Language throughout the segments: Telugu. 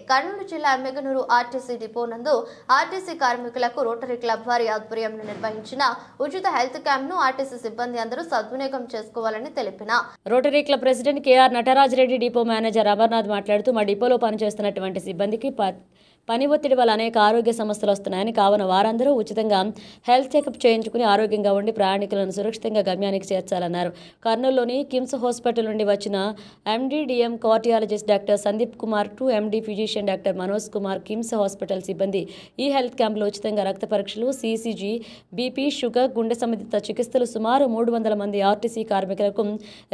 కర్నూలు జిల్లా ఎమ్మెగనూరు ఆర్టీసీ డిపో నందు ఆర్టీసీ కార్మికులకు రోటరీ క్లబ్ వారి ఆధ్వర్యంలో నిర్వహించిన ఉచిత హెల్త్ క్యాంప్ ను ఆర్టీసీ సిబ్బంది అందరూ సద్వినియోగం చేసుకోవాలని తెలిపిన Rotary club president KR Nataraj Reddy depot manager Amarnath మాట్లాడుతూ మా డిపోలో పనిచేస్తున్నటువంటి సిబ్బందికి పని ఒత్తిడి వల్ల అనేక ఆరోగ్య సమస్యలు వస్తున్నాయని, కావున వారందరూ ఉచితంగా హెల్త్ చెకప్ చేయించుకుని ఆరోగ్యంగా ఉండి ప్రయాణికులను సురక్షితంగా గమ్యానికి చేర్చాలన్నారు. కర్నూలులోని కిమ్స్ హాస్పిటల్ నుండి వచ్చిన MD DM cardiologist doctor Sandeep Kumar, 2 MD physician doctor Manoj Kumar, KIMS hospital సిబ్బంది ఈ హెల్త్ క్యాంప్లో ఉచితంగా రక్త పరీక్షలు, CCG, BP, షుగర్, గుండె సంబంధిత చికిత్సలు సుమారు 300 మంది ఆర్టీసీ కార్మికులకు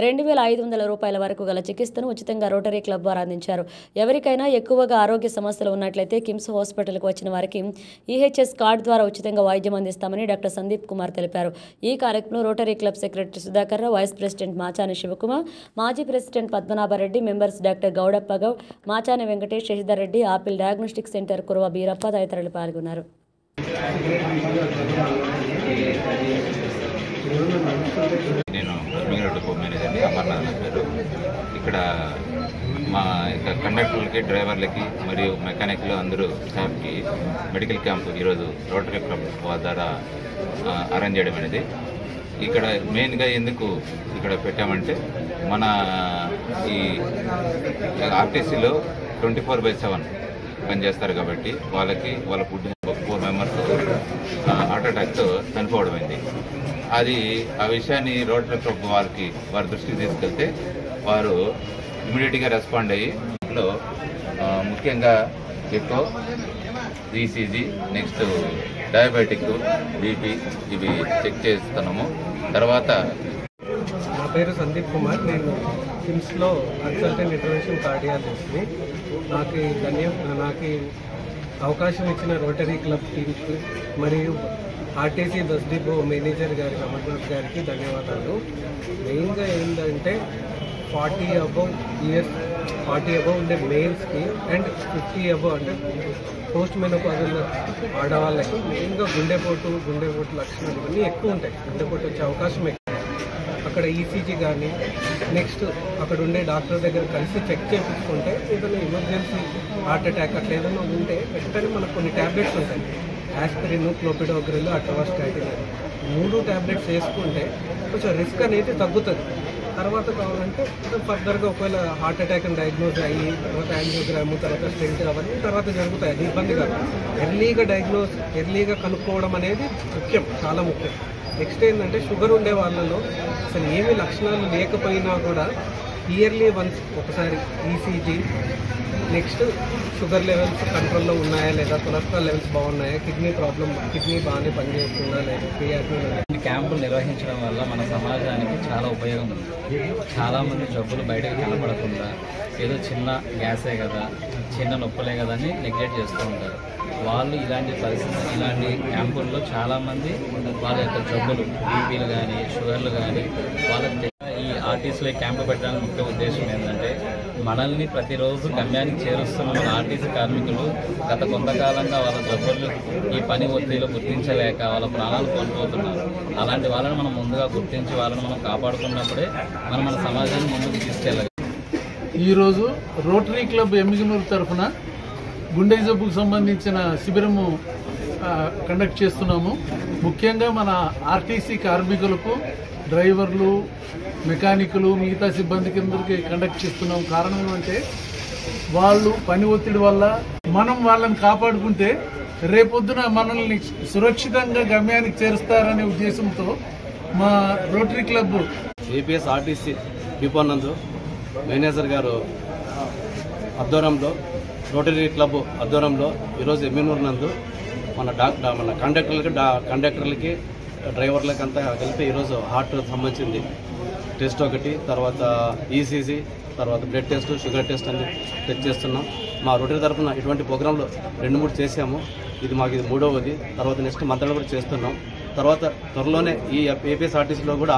2,500 రూపాయల వరకు గల చికిత్సను ఉచితంగా రోటరీ క్లబ్ వారు అందించారు. ఎవరికైనా ఎక్కువగా ఆరోగ్య సమస్యలు ఉన్నట్లయితే కిమ్స్ హాస్పిటల్కు వచ్చిన వారికి EHS కార్డు ద్వారా ఉచితంగా వైద్యం అందిస్తామని డాక్టర్ సందీప్ కుమార్ తెలిపారు. ఈ కార్యక్రమంలో Rotary Club secretary Sudhakar Rao, vice president Machani Shivakumar, మాజీ president Padmanabha Reddy, members doctor Gowdappa Goud, Machani Venkatesh, Sasidhar Reddy, Apple diagnostic centre Kurava Beerappa తదితరులు పాల్గొన్నారు. ఇక్కడ మా కండక్టర్లకి, డ్రైవర్లకి మరియు మెకానిక్లు అందరూ స్టాఫ్కి మెడికల్ క్యాంపు ఈరోజు రోటరీ క్లబ్ ద్వారా అరేంజ్ చేయడం అనేది. ఇక్కడ మెయిన్గా ఎందుకు ఇక్కడ పెట్టామంటే, మన ఈ ఆర్టీసీలో 24/7 పనిచేస్తారు కాబట్టి వాళ్ళ ఫుడ్ 4 మెంబర్స్ హార్ట్ అటాక్తో చనిపోవడమైంది. ఆ విషయాన్ని రోటరీ క్లబ్ వారి దృష్టికి తీసుకెళ్తే వారు ఇమీడియట్గా రెస్పాండ్ అయ్యి ఇంట్లో ముఖ్యంగా echo, ECG, next diabetic, BP ఇవి చెక్ చేస్తున్నాము. తర్వాత నా పేరు సందీప్ కుమార్, నేను కిమ్స్లో కన్సల్టెంట్ ఇంటర్వెన్షన్ కార్డియాలజిస్ట్ని. నాకు అవకాశం ఇచ్చిన రోటరీ క్లబ్ టీమ్కి మరియు ఆర్టీసీ బస్ డిపో మేనేజర్ గారి అమర్నాథ్ గారికి ధన్యవాదాలు. మెయిన్గా ఏంటంటే 40 అబవ్ ఉండే మేల్స్కి అండ్ 50 అబవ్ అంటే పోస్ట్ మెనోపాజల్ ఆడవాళ్ళకి మెయిన్గా గుండెపోటు లక్షణాలు ఇవన్నీ ఎక్కువ ఉంటాయి. గుండెపోటు వచ్చే అవకాశం ఎక్కువ. అక్కడ ECG కానీ నెక్స్ట్ అక్కడ ఉండే డాక్టర్ దగ్గర కలిసి చెక్ చేయించుకుంటే ఏదైనా ఎమర్జెన్సీ హార్ట్ అటాక్ అట్లా ఏదైనా ఉంటే వెంటనే మనకు కొన్ని ట్యాబ్లెట్స్ ఉంటాయి. ఆస్పిరిన్, క్లోపిడోగ్రిల్, అటోవాస్టాటిన్ 3 ట్యాబ్లెట్స్ వేసుకుంటే కొంచెం రిస్క్ అనేది తగ్గుతుంది. తర్వాత కావాలంటే ఫర్దర్గా ఒకవేళ హార్ట్ అటాక్ అని డయాగ్నోజ్ అయ్యి తర్వాత యాంజియోగ్రామ్, తర్వాత స్టెంట్ అవన్నీ తర్వాత జరుగుతాయి. అది ఇబ్బంది కాదు. ఎర్లీగా కనుక్కోవడం అనేది ముఖ్యం, చాలా ముఖ్యం. నెక్స్ట్ ఏంటంటే షుగర్ ఉండే వాళ్ళలో అసలు ఏమి లక్షణాలు లేకపోయినా కూడా ఇయర్లీ వన్స్ ఒకసారి ECG, నెక్స్ట్ షుగర్ లెవెల్స్ కంట్రోల్లో ఉన్నాయా లేదా, కొలెస్ట్రాల్ లెవెల్స్ బాగున్నాయా, కిడ్నీ బాగానే పనిచేస్తుందా లేదా, క్రియాటినిన్. క్యాంపులు నిర్వహించడం వల్ల మన సమాజానికి చాలా ఉపయోగం ఉంది. చాలామంది జబ్బులు బయటకు కనపడకుండా ఏదో చిన్న గ్యాసే కదా, చిన్న నొప్పులే కదా అని నెగ్లెక్ట్ చేస్తూ ఉంటారు. వాళ్ళు ఇలాంటి క్యాంపుల్లో చాలామంది వాళ్ళ యొక్క జబ్బులు, BPలు కానీ షుగర్లు కానీ వాళ్ళకి ఈ ఆర్టీసీలో క్యాంపు పెట్టడానికి ముఖ్య ఉద్దేశం ఏంటంటే, మనల్ని ప్రతిరోజు గమ్యానికి చేరుస్తున్న మన ఆర్టీసీ కార్మికులు గత కొంతకాలంగా వాళ్ళ జబ్బులు ఈ పని ఒత్తిడిలో గుర్తించలేక వాళ్ళ ప్రాణాలు కోల్పోతున్నారు. అలాంటి వాళ్ళని మనం ముందుగా గుర్తించి వాళ్ళని మనం కాపాడుకున్నప్పుడే మన సమాజాన్ని ముందుకు తీసుకెళ్ళాలి. ఈరోజు రోటరీ క్లబ్ ఎమ్మిగనూరు తరఫున గుండె జబ్బుకు సంబంధించిన శిబిరము కండక్ట్ చేస్తున్నాము. ముఖ్యంగా మన ఆర్టీసీ కార్మికులకు, డ్రైవర్లు, మెకానికులు, మిగతా సిబ్బందికి అందరికీ కండక్ట్ చేస్తున్నాం. కారణం ఏమంటే, వాళ్ళు పని ఒత్తిడి వల్ల మనం వాళ్ళని కాపాడుకుంటే రేపొద్దున మనల్ని సురక్షితంగా గమ్యానికి చేరుస్తారనే ఉద్దేశంతో మా rotary club APS RTC depot నందు మేనేజర్ గారు ఆధ్వర్యంలో, రోటరీ క్లబ్ ఆధ్వర్యంలో ఈరోజు ఎమ్మెనూరు నందు మన కండక్టర్లకి డ్రైవర్లకి అంతా కలిపి ఈరోజు హార్ట్ సంబంధించింది టెస్ట్ ఒకటి, తర్వాత ECG, తర్వాత బ్లడ్ టెస్ట్, షుగర్ టెస్ట్ అన్ని టెస్ట్ చేస్తున్నాం. మా రోటరీ తరఫున ఇటువంటి ప్రోగ్రాంలు 2-3 చేసాము. ఇది 3వది. తర్వాత నెక్స్ట్ మంత్రాలు కూడా చేస్తున్నాం. తర్వాత త్వరలోనే ఈ APS ఆర్టీసీలో కూడా